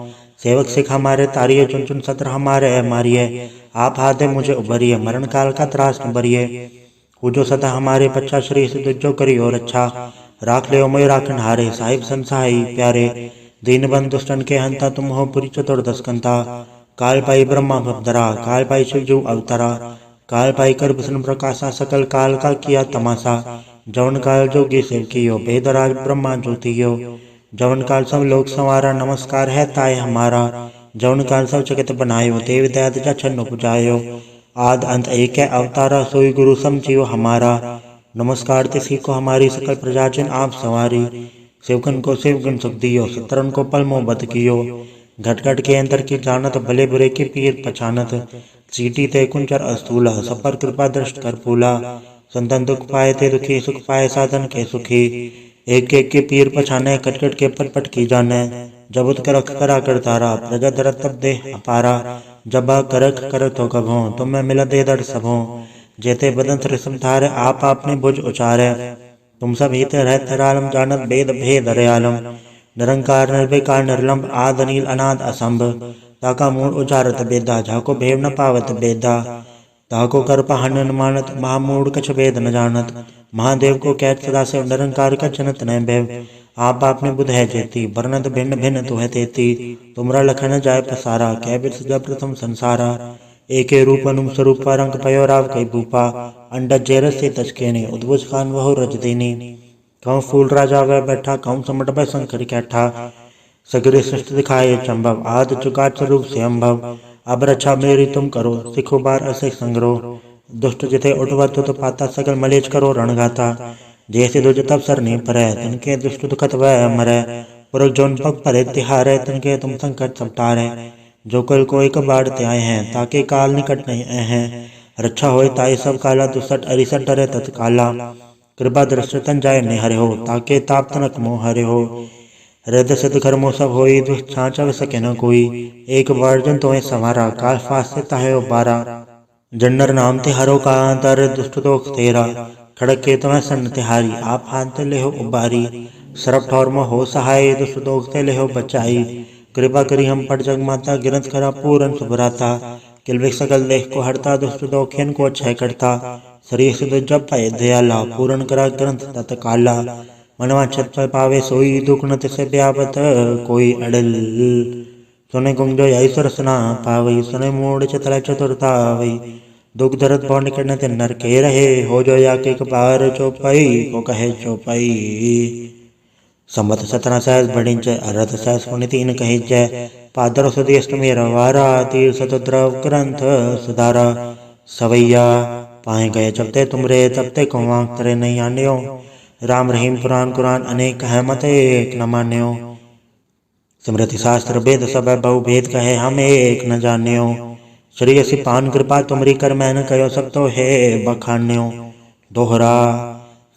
सेवक सिख हमारे तारिये, चुन चुन सत्र हमारे मारिये। आप हाथे मुझे उबरिए, मरण काल का त्रास न बरिए। पूजो सदा हमारे पच्चा, श्री सिद्ध जो करी और अच्छा। राख ले मोय राखन हारे, साहिब संसाई प्यारे। दीन बंधु दुष्टन के हंता, तुम हो पुरी चतुर्दश कंता। काल पाई ब्रह्मा भवधरा, काल पाई शिव जू अवतरा। काल पाई कर विष्णु प्रकाशा, सकल काल का किया तमाशा। जवन काल जोगी शिव कियो, वेदराज ब्रह्मा ज्योतियो। जवन काल सब लोक संवारा, नमस्कार है ताय हमारा। जवन काल सब जगत बनायो, देव दैत जछन उपजायो। आद अंत एक है अवतारा, सोई गुरु समझियो हमारा। नमस्कार तिसी को हमारी, सकल प्रजाजन आप सवारी। शिवगन को शिवगन सुख दियो, सतरन को पलमो बद कियो। घट घट के अंतर की जानत, भले बुरे की पीर पछानत। चीटी ते कुंचर अस्तूला, सब पर कृपा दृष्ट कर फूला। संतन दुख पाए ते दुखी, सुख पाए साधन के सुखी। एक एक के पीर पछाने, कट कट के पट पट की जाने। जब उत करख करा कर तारा, प्रजा धरत तब दे अपारा। जब करख कर तो कभों, तुम में मिला दे दर सबों। जेते बदन त्रिसम धारे, आप आपने भुज उचारे। तुम सब हित रहत रालम, जानत भेद भेद दयालम। निरंकार निर्विकार निर्लंब, आद अनील अनाद असंभ। ताका मूल उचारत बेदा, झाको भेव न पावत बेदा। ताको कर पहन न मानत, महामूढ़ कछ भेद न जानत। महादेव को कैत सदा से, निरंकार का जनत न भैव। आप आपने बुध है जेती, वर्णत भिन्न भिन्न तु है तेती। तुमरा लखन जाय पसारा, कै बिर सजा प्रथम संसारा। एके रूप अनुम स्वरूप, रंग पयो राव कई भूपा। अंडज जेरस से तचकेने, उद्भुज खान वहु रज देनी। कहूँ फूल राजा वह बैठा, कहूँ समट भय शंकर कैठा। सगरे सृष्टि दिखाए चंभव, आद चुकाट स्वरूप से अम्भव। अब रक्षा मेरी तुम करो, सिखो बार असे संग्रो। दुष्ट जिथे उठवत तो पाता, सकल मलेच करो रणगाता। जैसे दुज तब सर नहीं परै, तनके दुष्ट दुखत वह मरै। पुरख जोन पग परे तिहारे, तनके तुम संकट सब टारे। जो कल को एक बाढ़ ते आए हैं, ताके काल निकट नहीं आए हैं। रक्षा होए ताई सब काला, दुसठ अरिसठ डरे तत्काला। कृपा दृष्टि तन जाय नहीं हरे हो, ताके ताप तनक मोह हरे हो। हृदय सिद्ध कर्मो सब होई, दुष्ट छाँचव सके न कोई। एक बार जन तुम्हें संवारा, काल फास से ताहे बारा। जन्नर नाम ते हरो का, दर दुष्ट दोख तेरा। खड़क के तुम्हें सन्न तिहारी, आप हाथ ले हो उबारी। सरप ठौर में हो सहाय, दुष्ट दोख ते ले हो बचाई। कृपा करी हम पट जग माता, गिरंत खरा पूरन सुभराता। किलविक सकल देख को हरता, दुष्ट दोखियन को क्षय करता। शरीर सिद्ध जब पाए दयाला, पूरन करा ग्रंथ तत्काला। मनवा छत पर पावे सोई, दुख न तिसे ब्यावत कोई अड़ल। सुने गुंजो ईश्वर सना पावई, सुने मूड चतल चतुरता वही। दुख दर्द भव निकटने ते नर के रहे, हो जो या के कपार चौपाई को कहे चौपाई। संवत सतना सहस बढ़िंच, अरथ सहस पुण्य तीन कही जय। पादर सुदी अष्टमी रवारा, तीर सतुद्रव ग्रंथ सुधारा। सवैया पाए गए जबते तुमरे, तबते कुआं करे नहीं आन्यो। राम रहीम पुराण कुरान अनेक है, मत एक न मान्यो। स्मृति शास्त्र वेद सब बहु भेद कहे, हम एक न जान्यो। श्री असी पान कृपा तुमरी, कर मैन कयो सब तो है बखान्यो। दोहरा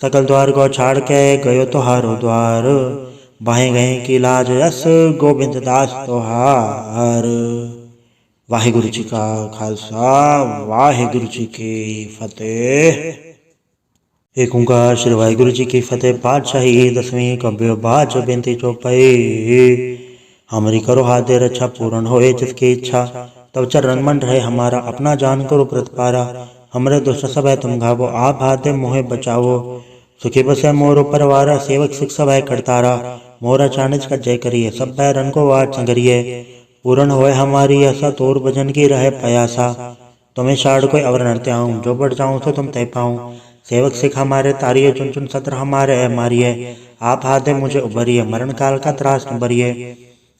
सकल द्वार को छाड़ के, गयो तोहारो द्वार। बाहे गए की लाज यस, गोविंद दास तोहार। वाहिगुरु जी का खालसा, वाहिगुरु जी की फतेह। एक ओंकार श्री वाहिगुरु जी की फतेह। पातशाही दसवीं कब्य बाज बेनती चौपाई। हमारी करो हाथ दे रक्षा, पूर्ण होए जिसकी इच्छा। तब चरण मन रहे हमारा, अपना जान करो प्रतिपारा। हमरे दुष्ट सब है तुम घावो, आप हाथे मोहे बचावो। सुखी बसे मोरो परवारा, सेवक सिख सब है करतारा। मोरा चानिज का जय करिए, सब बैरन को वार संगरिए। पूर्ण होए हमारी आशा, तोर भजन की रहे पयासा। तुम्हें शाड़ कोई अवर नरते आऊं, जो बढ़ जाऊं तो तुम तय पाऊं। सेवक सिख हमारे तारिये, चुन चुन सत्र हमारे मारिये। आप हाथे मुझे उबरिए, मरण काल का त्रास न बरिए।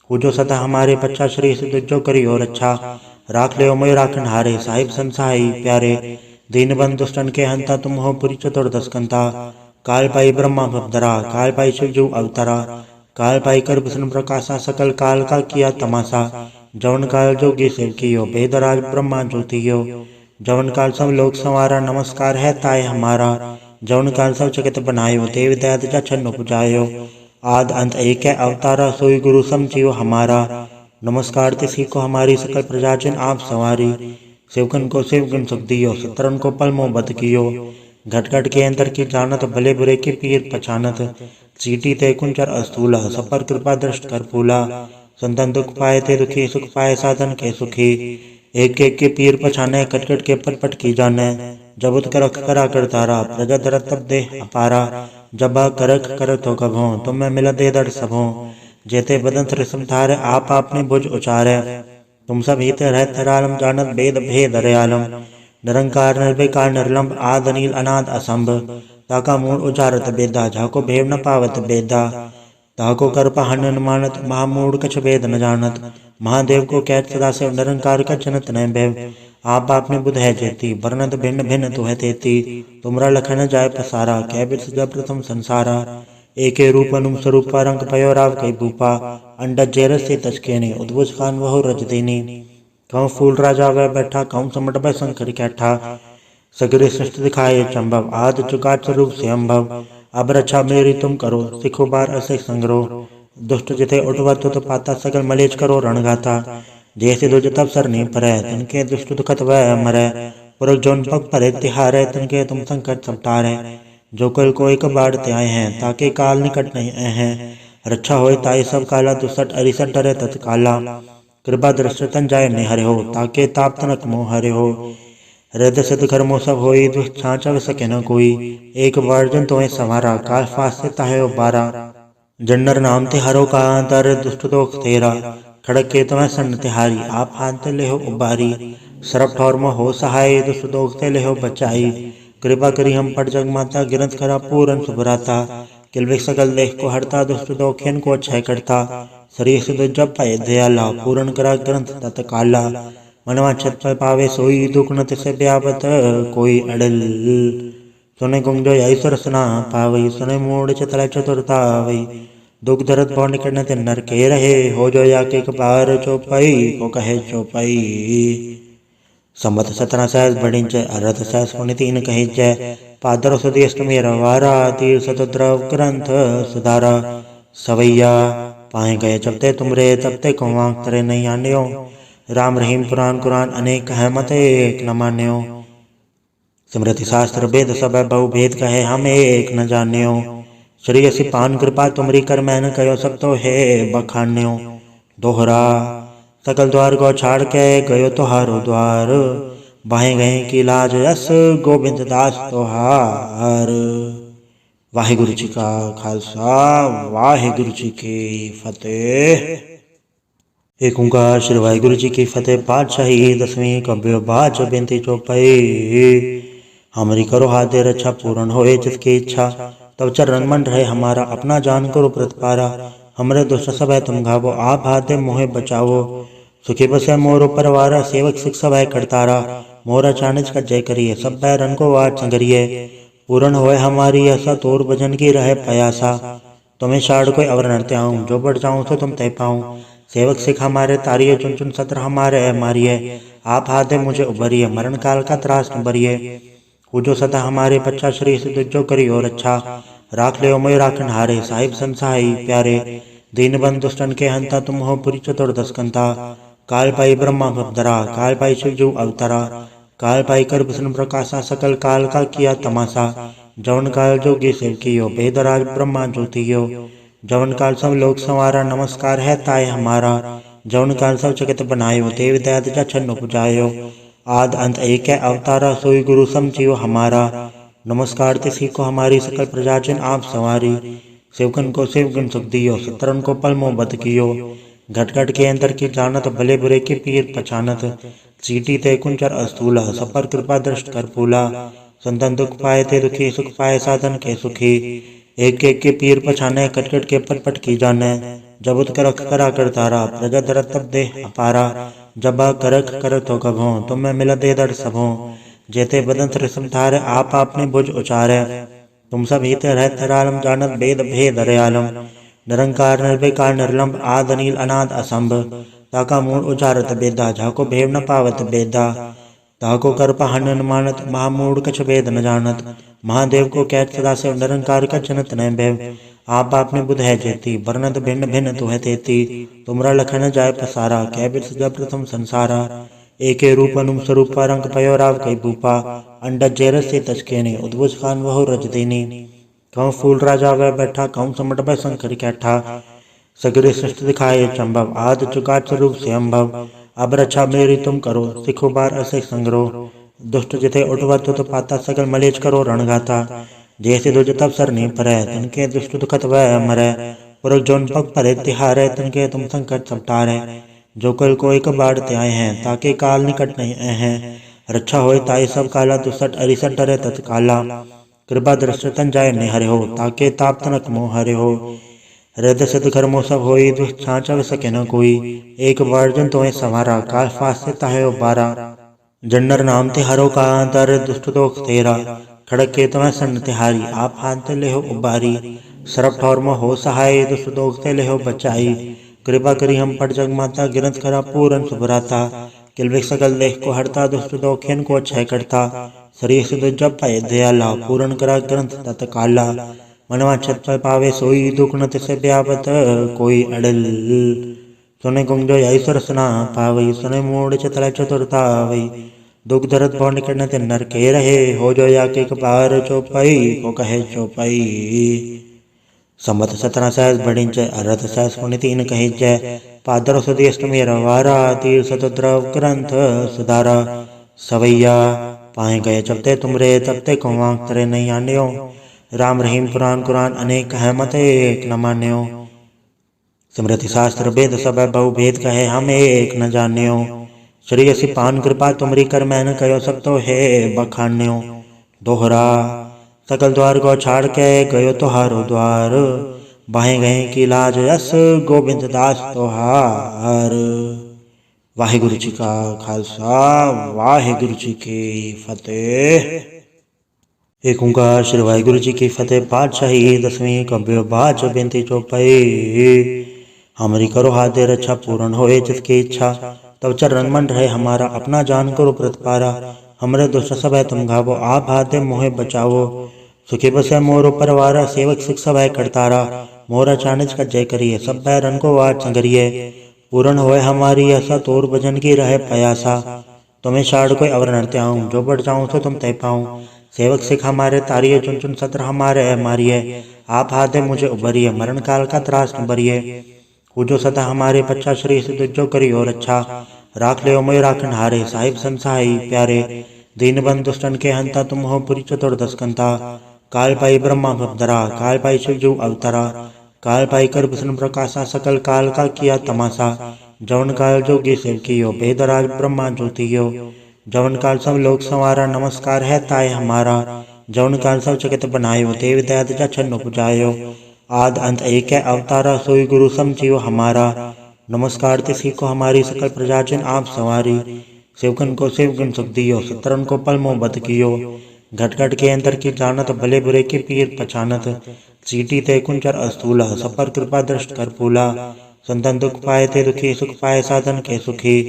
पूजो सदा हमारे पच्चा, श्री सिद्ध जो करी और अच्छा। राख ले मोय राखन हारे, साहिब संसाई प्यारे। दीन बंधु दुष्टन के हंता, तुम हो पुरी चतुर्दश कंता। काल पाई ब्रह्मा भवधरा, काल पाई शिव जू अवतरा। काल पाई कर विष्णु प्रकाशा, सकल काल का किया तमाशा। जवन काल जोगी शिव कियो, वेदराज ब्रह्मा ज्योतियो। जवन काल सब लोक संवारा, नमस्कार है ताय हमारा। जौन काल सब जगत बनायो, देव दैत जा छन्न पुजायो। आद अंत एक है अवतारा, सोई गुरु समझियो हमारा। नमस्कार तिसी को हमारी सकल प्रजाजन आप सवारी। सेवकन को सेवकन सुख दियो, सतरन को पल मोह बद कियो। घट घट के अंतर की जानत, भले बुरे के पीर पहचानत। चीटी ते कुंचर अस्तूला, सपर कृपा दृष्ट कर फूला। संतन दुख पाए ते दुखी, सुख पाए साधन के सुखी। एक एक के पीर पछाने, कट कट के पट पट की जाने। जबुत करख करा कर तारा, प्रजा दरत तब दे अपारा। जबा करख कर तो कभों, तुम में मिला दे दर सबों। जेते बदन त्रिसम थारे, आप आपने भुज उचारे। तुम सब हित रहत हरालम, जानत वेद भेद रयालम। निरंकार निर्विकार निर्लंब, आद अनील अनाद असंभ। ताका मूल उचारत बेदा, झाको भेव न पावत बेदा। ताको कर पहन न मानत, महामूढ़ कछ भेद न जानत। महादेव को कैत सदा से, निरंकार का जनत न भैव। आप आपने बुध है जेती, वर्णत भिन्न भिन्न तु है तेती। तुमरा लखन जाय पसारा, कै बिरस जब प्रथम संसारा। एके रूप अनुम स्वरूपा, रंग पयो राव कई भूपा। अंडज जेरस से तचकेने, उद्भुज खान वहु रज देनी। कहूँ फूल राजा वह बैठा, कहूँ समट वह शंकर कैठा। सगरे सृष्टि दिखाए चंभव, आद चुकाट स्वरूप से अम्भव। अब रक्षा मेरी तुम करो, सिखो बार असे संग्रो। दुष्ट जिथे उठवत तो पाता, सकल मलेच करो रणगाता। जैसे दुज तब सर नहीं परै, तनके दुष्ट दुखत वह मरै। पुरख जौन पग परे तिहारे, तनके तुम संकट सब टारे। जो कल कोई कबाड़ ते आए हैं, ताके काल निकट नहीं आए हैं। रक्षा होए ताई सब काला, दुसठ अरिसठ डरे तत्काला। कृपा दृष्टि तन जाय निहरे हो, ताके ताप तनक मोह हरे हो। हृदय सिद्ध कर्मो सब होई, दुष्ट छाँचव सके न कोई। एक वर्जन तुम्हें संवारा, काल फास से ताहे उबारा। जन्नर नाम ते हरो का दर, दुष्ट दोख तेरा। खड़क के तुम्हें सन्न तिहारी, आप हाथ ले हो उबारी। सरप ठौर में हो सहाय, दुष्ट दोख ते ले हो बचाई। कृपा करी हम पर जग माता, गिरत करा पूरन सुभराता। किलविक सकल देख को हरता, दुष्ट दोखियन को क्षय करता। शरीर से जब पाए दयाला, पूरन करा ग्रंथ तत्काला। मनवा छत पर पावे सोई, दुख न तिसे ब्यापत कोई अड़ल। सुने गुंजो ऐश्वर सुना पावई, सुने मूड चतल चतुरता वही। दुख दर्द भव निकट न ते नर के रहे, हो जो या के बार चौपाई को कहे चौपाई। संबत 17 सहस बढ़िंच, अरथ सहस पुनि 3 कहिंच। पादर सुदी अष्टमी रवारा, तीर सतद्रव ग्रंथ सुधारा। सवैया पाए गए जबते तुमरे, तबते कहवां तरे नहीं आन्यो। राम रहीम पुराण कुरान अनेक है, मत एक न मान्यो। स्मृति शास्त्र वेद सब बहु भेद कहे, हम एक न जान्यो। श्री असी पान कृपा तुमरी, कर मैंने कहो सब तो है बखान्यो। दोहरा सकल द्वार को छाड़ के, गयो तोहारो द्वार। बाहे गए की लाज यस, गोविंद दास तोहार। वाहिगुरु जी का खालसा, वाहिगुरु जी की फतेह। एक ओंकार श्री वाहिगुरु जी की फतेह। पातशाही 10वीं कब्यो बाच बेनती चौपाई। हमारी करो हाथ दे रक्षा, पूर्ण होए जिसकी इच्छा। तब चरण मन रहे हमारा, अपना जान करो प्रतिपारा। हमरे दुष्ट सब है तुम घावो, आप हाथ दे मोहे बचावो। सुखी बसे मोरो परवारा, सेवक सिख सब है करतारा। मोरा चानिज का जय करिए, सब बैरन को वाट संगरिए। पूर्ण होए हमारी आशा, तोर भजन की रहे पयासा। तुम्हें शाड़ कोई अवर नरते आऊं, जो बढ़ जाऊं तो तुम तय पाऊं। सेवक सिख हमारे तारिये, चुन चुन सत्र हमारे मारिये। आप हाथ दे मुझे उबरिए, मरण काल का त्रास न बरिए। जो सदा हमारे बच्चा, श्री सिद्ध जो करी और अच्छा। राख ले मोय राखन हारे, साहिब संसाई प्यारे। दीन बंद दुष्टन के हंता, तुम हो पुरी चतुर्दश कंता। काल पाई ब्रह्मा भवदरा, काल पाई शिवजू अवतरा। काल पाई कर विष्णु प्रकाशा, सकल काल का किया तमाशा। जवन काल जोगी शिव कियो, वेदराज ब्रह्मा ज्योतियो। जवन काल सब लोग संवारा, नमस्कार है ताय हमारा। जवन काल सब जगत बनायो, देव दैत जा छन्न पुजायो। आद अंत एक है अवतारा, सोई गुरु समझियो हमारा। नमस्कार तिसी को हमारी, सकल प्रजाजन आप सवारी। सेवकन को सेवकन सुख दियो, सतरन को पल मोह बद कियो। घट घट के अंतर की जानत, भले बुरे के पीर पहचानत। चीटी ते कुंचर अस्तूला, सपर कृपा दृष्ट कर फूला। संतन दुख पाए ते दुखी, सुख पाए साधन के सुखी। एक एक के पीर पछाने, कट कट के पट पट की जाने। जबुत करख करा कर तारा, प्रजा दरत तब दे अपारा। जबा करख कर तो कभों, तुम में मिला दे दर सबों। जेते बदन त्रिसम थारे, आप आपने भुज उचारे। तुम सब हित रहत हरालम, जानत वेद भेद रयालम। निरंकार निर्विकार निर्लंब, आद अनील अनाद असंभ। ताका मूल उचारत बेदा, झाको भेव न पावत बेदा। ताको कर पहन न मानत, महामूढ़ कछ भेद न जानत। महादेव को कैत सदा से निरंकार का जनत न भैव। आप आपने बुध है जेती, वर्णत भिन्न भिन्न तु है तेती। तुमरा लखन जाय पसारा, कै बिरस जब प्रथम संसारा। एके रूप अनुम स्वरूप रंग पयो राव कई भूपा। अंडज जेरस से तचकेने, उद्भुज खान वहु रज देनी। कहूँ फूल राजा वह बैठा, कहूँ समट भय शंकर कैठा। सगरे सृष्टि दिखाए चंबव, आद चुका स्वरूप से अम्भव। अब रक्षा मेरी तुम करो, सिखो बार असे संग्रो। दुष्ट जिथे उठवत तो पाता, सकल मलेच करो रणगाता। जैसे दुज तब सर नहीं परै, तनके दुष्ट दुखत वह मरै। पुरख जोन पग परे तिहारै, तनके तुम संकट सब टारै। जो कल को एक बाढ़ त्याए हैं, ताके काल निकट नहीं हैं। रक्षा होए ताई सब काला, दुसठ अरिसठ डरे तत्काला। कृपा दृष्ट तन जाय ने हरे हो, ताके ताप तनक मोह हरे हो। हृदय सिद्ध कर्मो सब होई, दुष्ट छाँचव सके न कोई। एक वर्जन तोहे सवारा, काल फास से ताहे उबारा। जन्नर नाम ते हरो का दर, दुष्ट दोख तेरा। खड़क के तुम्हें सन्न तिहारी, आप हाथ ले हो उबारी। सरप ठौर में हो सहाय, दुष्ट दोख ते ले हो बचाई। कृपा करी हम पट जग माता, गिरंत करा पूरन सुभराता। किलविक सकल देख को हरता, दुष्ट दोखेन को क्षय करता। शरीर से जब पाए दयाला, पूरन करा ग्रंथ तत्काला। मनवा छत पर पावे सोई, दुख न तिसे ब्यावत कोई अड़ल। सुने गुंजो ईश्वर सना पावई, सुने मूड चतला चतुरता वही। दुख दर्द भव निकट न नर के रहे, हो जो या के कपार चौपाई को कहे चौपाई। संबत 17 सहस बढ़िंच, अरथ सहस पुनि 3 कहिंच। पादर सुदी अष्टमी रवारा, तीर सतद्रव ग्रंथ सुधारा। सवैया पाए गए चबते तुमरे, तबते कुआं तरे नहीं आन्यो। राम रहीम पुराण कुरान अनेक कहे मत एक न मान्यो। स्मृति शास्त्र वेद सब बहु भेद कहे, हम एक न जान्यो। श्री असी पान कृपा तुमरी, कर मैंने कहो सब तो है बखान्यो। दोहरा सकल द्वार को छाड़ के, गयो तुहारो द्वार। बाहे गए की लाज यस, गोविंद दास तोहार। वाहिगुरु जी का खालसा, वाहिगुरु जी की फतेह। एक ओंकार श्री वाहिगुरु जी की फतेह। पातशाही 10वीं कब्य बाच बेनती चौपाई। हमारी करो हाथ दे रक्षा, पूर्ण होए जिसकी इच्छा। तब चरण मन रहे हमारा, अपना जान करो प्रतिपारा। हमरे दुष्ट सब है तुम घावो, आप हाथ दे मोहे बचावो। सुखी बसे मोरो परवारा, सेवक सिख सब है करतारा। मोरा चानिज का जय करिए, सब बैरन को वाट संगरिए। पूर्ण होए हमारी आशा, तोर भजन की रहे पयासा। तुम्हें शाड़ कोई अवर नृत्य आऊं, जो बढ़ जाऊं तो तुम तय पाऊं। सेवक सिख हमारे तारिये, चुन चुन सत्र हमारे मारिये। आप हाथ दे मुझे उबरिए, मरण काल का त्रास न बरिए। जो सदा हमारे पच्चा, श्री सिद्ध जो करी और अच्छा। राख ले मोय राखन हारे, साहिब संसाई प्यारे। दीन बंधु दुष्टन के हंता, तुम हो पुरी चतुर्दश कंता। काल पाई ब्रह्मा भवधरा, काल पाई शिव जो अवतरा। काल पाई कर विष्णु प्रकाशा, सकल काल का किया तमाशा। जवन काल जोगी शिव कियो, वेदराज ब्रह्मा ज्योतियो। जवन काल सब लोक संवारा, नमस्कार है ताय हमारा। जवन काल सब जगत बनायो, देव दयाद जछन उपजायो। आद अंत एक है अवतारा, सोई गुरु समझियो हमारा। नमस्कार तिसी को हमारी, सकल प्रजाजन आप सवारी। शिवगन को शिवगुण सुख दियो, सतरन को पलमो बद कियो। घट घट के अंतर की जानत, भले बुरे की पीर पछानत। चीटी ते कुंचर अस्तूला, सब पर कृपा दृष्ट कर फूला। संतन दुख पाए थे दुखी, सुख पाए साधन के सुखी।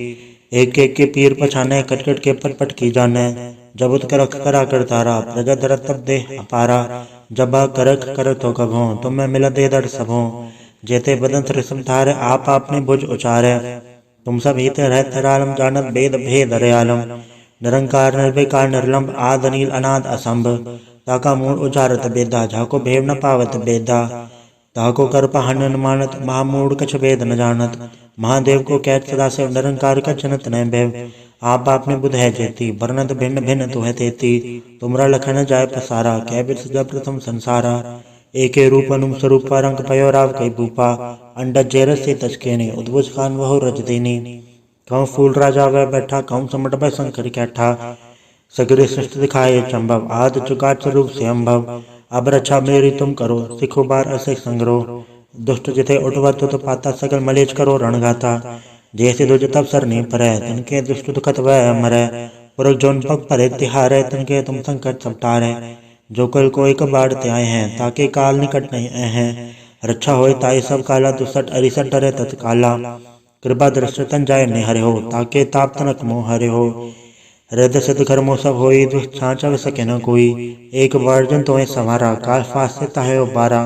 एक एक के पीर पछाने, कट कट के पट पट की जाने। जब उत करख करा कर तारा, प्रजा धरत तब दे अपारा। जब करख कर तो कभो, तुम्हें मिला दे दर सबो। जेते बदन त्रिसम थारे, आप आपने भुज उचारे। तुम सब हित रहत रालम, जानत वेद भेद दयालम। निरंकार निर्विकार निर्लंब, आद अनील अनाद असंभ। ताका मूल उचारत बेदा, झाको भेव न पावत बेदा। ताको कर पहन न मानत, महामूढ़ कछ वेद न जानत। महादेव को कैत सदा से निरंकार का जनत न भैव। आप आपने बुध है जेती, वर्णत भिन्न भिन्न तु है तेती। तुमरा लखन जाय पसारा, कै बिरस जब प्रथम संसारा। एके रूप अनुम स्वरूप रंग पयो राव कई भूपा। अंडज जेरस से तचकेने, उद्भुज खान वहु रज देनी। कहूँ फूल राजा वह बैठा, कहूँ समट भय शंकर कैठा। सगरे सृष्टि दिखाए चंबव, आद चुका स्वरूप से अम्भव। अब रक्षा मेरी तुम करो, सिखो बार असे संग्रो। दुष्ट जिथे उठवत तो पाता, सकल मलेच करो रणगाता। जैसे दुज तब सर नहीं परै, तनके दुष्ट दुखत वह मरै। पुरख जोन पग परे तिहारै, तनके तुम संकट सब टारै। जो कल को एक बाढ़ त्याए हैं, ताके काल निकट नहीं हैं। रक्षा होए ताई सब काला, दुसठ अरिसठ डरे तत्काला। कृपा दृष्ट तन जाय ने हरे हो, ताके ताप तनक मोह हरे हो। हृदय सिद्ध कर्मो सब होई दुष्छांचव सके न कोई। एक वर्जन तो संवारा काल फासे ताहे उबारा।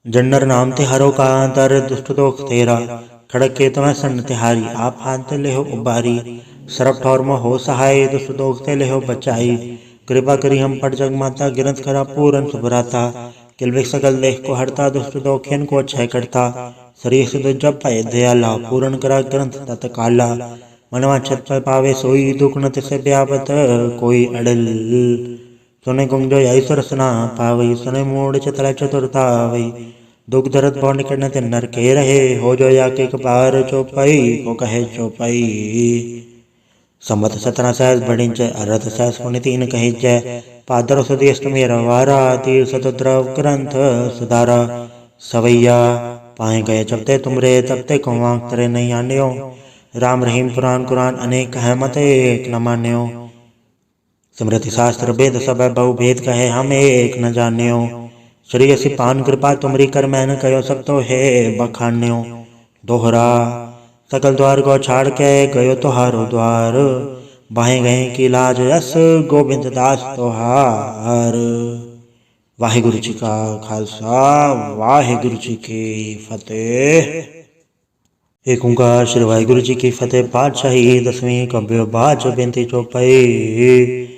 जन्नर नाम ते हरो का दर दुष्ट दोख तेरा। खड़क के तुम्हें सन्न तिहारी आप हाथ ले हो उबारी। सरप ठौर में हो सहाय दुष्ट दोख ते ले हो बचाई। कृपा करी हम पट जग माता गिरंत करा पूरन सुभराता। किलविक सकल देख को हरता दुष्ट दोखियन को क्षय करता। शरीर से जब पाए दयाला पूर्ण करा ग्रंथ तत काला। मनवा छत पर पावे सोई दुख न तिसे ब्यावत कोई अड़ल। सुने गुंजो ऐश्वर सना पावई सुने मूड चतला चतुरता वही। दुख दर्द भौ निकटने ते नर के रहे हो जो या के कपार चौपाई को कहे चौपाई। संवत 17 सहस बढ़िंच अरथ सहस पुण्य 3 कही जय। पादर सुदी अष्टमी रवारा तीर सतुद्रव ग्रंथ सुधारा। सवैया पाए गए जबते तुमरे तबते कुआं तरे नहीं आन्यो। राम रहीम पुराण कुरान अनेक है मत एक न मान्यो। स्मृति शास्त्र वेद सब बहु भेद कहे हम एक न जान्यो। श्री असी पान कृपा तुमरी कर मैन कयो सब तो है बखान्यो। दोहरा सकल द्वार को छाड़ के गयो तोहारो द्वार। बाहे गए की लाज यस गोविंद दास तोहार। वाहिगुरु जी का खालसा वाहिगुरु जी की फतेह। एक ओंकार श्री वाहिगुरु जी की फतेह। पातशाही 10वीं कब्य बाज बेनती चौपाई।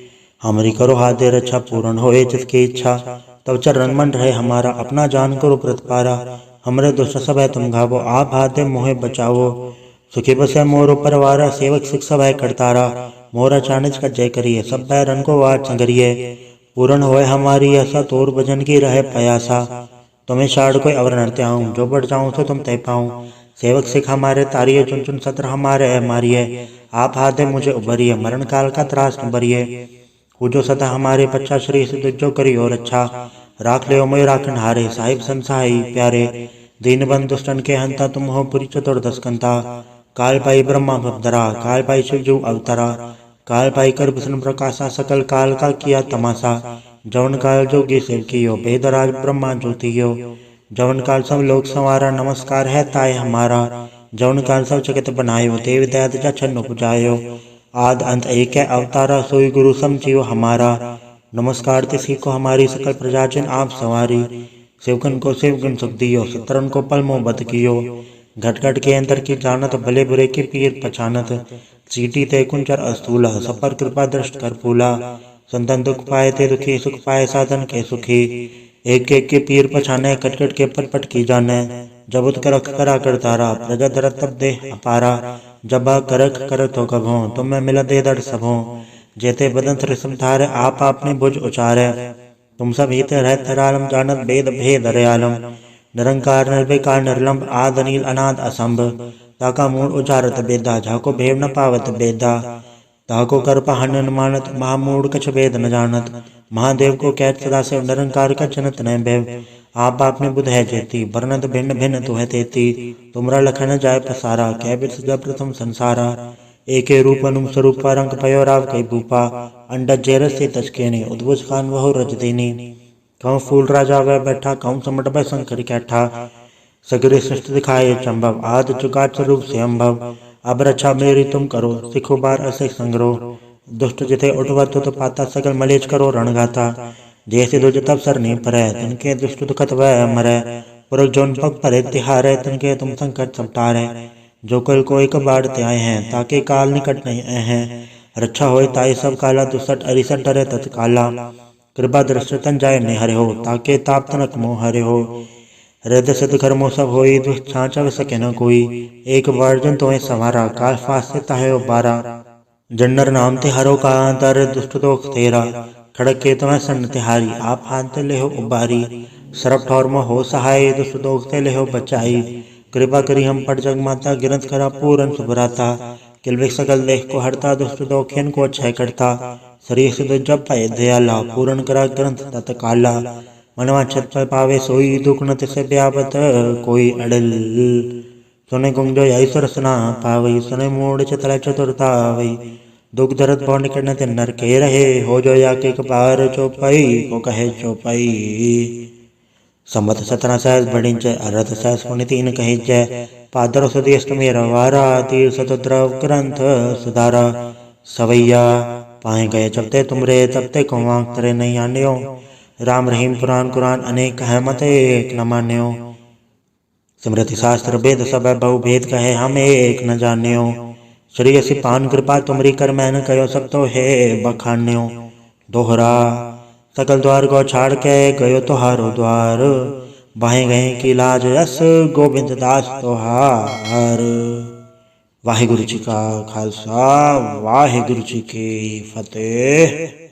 हमारी करो हाथ दे रक्षा पूर्ण होए जिसकी इच्छा। तब चरण मन रहे हमारा अपना जान करो प्रतिपारा। हमरे दुष्ट सब है तुम घावो आप हाथ दे मोहे बचावो। सुखी बसे मोरो परवारा सेवक सिख सब है करतारा। मोरा चानिज का जय करिए सब बैरन को वाट संगरिए। पूर्ण होए हमारी आशा तोर भजन की रहे पयासा। तुम्हें शाड़ कोई अवर नरते आऊं जो बढ़ जाऊं तो तुम तय पाऊं। सेवक सिख हमारे तारिये चुन चुन सत्र हमारे मारिए। आप हाथ दे मुझे उभरिए मरण काल का त्रास न भरिए। पूजो सदा हमारे पच्चा श्री सिद्ध जो करियो रक्षा। राख ले मोय राखन हारे साहिब संसाई प्यारे। दीन बंधु दुष्टन के हंता तुम हो पुरी चतुर्दश कंता। काल पाई ब्रह्मा भवधरा काल पाई शिव जू अवतरा। काल पाई कर विष्णु प्रकाशा सकल काल का किया तमाशा। जवन काल जोगी शिव कियो बेदराज ब्रह्मा ज्योतियो। जवन काल सब लोग संवारा नमस्कार है ताय हमारा। जवन काल सब जगत बनायो देव दयाद जा छन्नो पुजायो। आद अंत एक है अवतारा सोई गुरु समझियो हमारा। नमस्कार तिसी को हमारी सकल प्रजाजन आप सवारी। शिवगन को शिवगन सुख दियो सतरन को पलमो बद कियो। घट घट के अंतर की जानत भले बुरे के पीर पहचानत। चीटी ते कुंचर अस्तूला सब पर कृपा दृष्ट कर फूला। संतन दुख पाए ते दुखी सुख पाए साधन के सुखी। एक एक के पीर पछाने कट कट के पट पट की जाने। जब उत करख करा कर तारा प्रजा दरत तब दे अपारा। जब करख कर तो कभों तुम्हें मिला दे दड़ सबों। जेते बदन त्रिसम थारे आप आपने भुज उचारे। तुम सब हित रहत रालम जानत वेद भेद रयालम। निरंकार निर्विकार निर्लंब आद अनिल अनाद असंभ। ताका मूल उचारत बेदा झाको भेव न पावत बेदा। ताको कर पहन न मानत महामूढ़ कछ वेद न जानत। महादेव को कैत सदा से निरंकार का जनत न भैव। आप आपने बुध है जेती वर्णत भिन्न भिन्न तु है तेती। तुमरा लखन जाय पसारा कै बिरस जब प्रथम संसारा। एके रूप अनुम स्वरूप रंग पयो राव कई भूपा। अंडज जेरस से तचके ने उद्भुज खान वहु रज देनी। कहूँ फूल राजा वह बैठा कहूँ समट वह शंकर कैठा। सगरे सृष्टि दिखाए चंभव आद चुकाट स्वरूप से अम्भव। अब रक्षा मेरी तुम करो सिखो बार असे संग्रो। दुष्ट जिथे उठवत तो पाता सकल मलेच करो रणगाता। जैसे दुज तब सर नहीं परै तनके दुष्ट दुखत वह मरै। पुरख जोन पग परे तिहारे तनके तुम संकट सब टारे। जो कल कोई कबाड़ ते आए हैं ताके काल निकट नहीं आए हैं। रक्षा होए ताई सब काला दुसठ अरिसठ डरे तत्काला। कृपा दृष्टि तन जाय ने हरे हो ताके ताप तनक मोह हरे हो। हृदय सिद्ध कर्मो सब होई दुष्छांचव सके न कोई। एक वर्जन तो संवारा काल फासे ताहे उबारा। जन्नर नाम ते हरो का दर दुष्ट दोख तेरा। खड़क के तुम्हें सन्न तिहारी आप हाथ ले हो उबारी। सरप ठौर में हो सहाय दुष्ट दोख ते ले हो बचाई। कृपा करी हम पट जग माता गिरंत करा पूरन सुभराता। किलविक सकल देख को हरता दुष्ट दोखियन को क्षय करता। शरीर से जब पाए दयाला पूर्ण करा ग्रंथ तत काला। मनवा छत पर पावे सोई दुख न तिसे ब्यावत कोई अड़ल। सुने गुंजो ऐश्वर सना पावई सुने मूड चतला चतुरता वही। दुख दर्द भौ निकटने ते नर के रहे हो जो या के कपार चौपाई को कहे चौपाई। संवत 17 सहस बढ़िंच अरथ सहस पुण्य 3 कही जय। पादर सुदी अष्टमी रवारा तीर सतुद्रव ग्रंथ सुधारा। सवैया पाए गए जब ते तुमरे तब ते कहवां तरे नहीं आन्यो। राम रहीम पुराण कुरान अनेक कहे मत एक न मान्यो। स्मृति शास्त्र वेद सब बहु भेद कहे हम एक न जान्यो। श्री असी पान कृपा तुमरी कर मैंने कहो सब तो है बखान्यो। दोहरा सकल द्वार को छाड़ के गयो तोहारो द्वार। बाहे गए की लाज यस गोविंद दास तोहार। वाहिगुरु जी का खालसा वाहिगुरु जी की फतेह।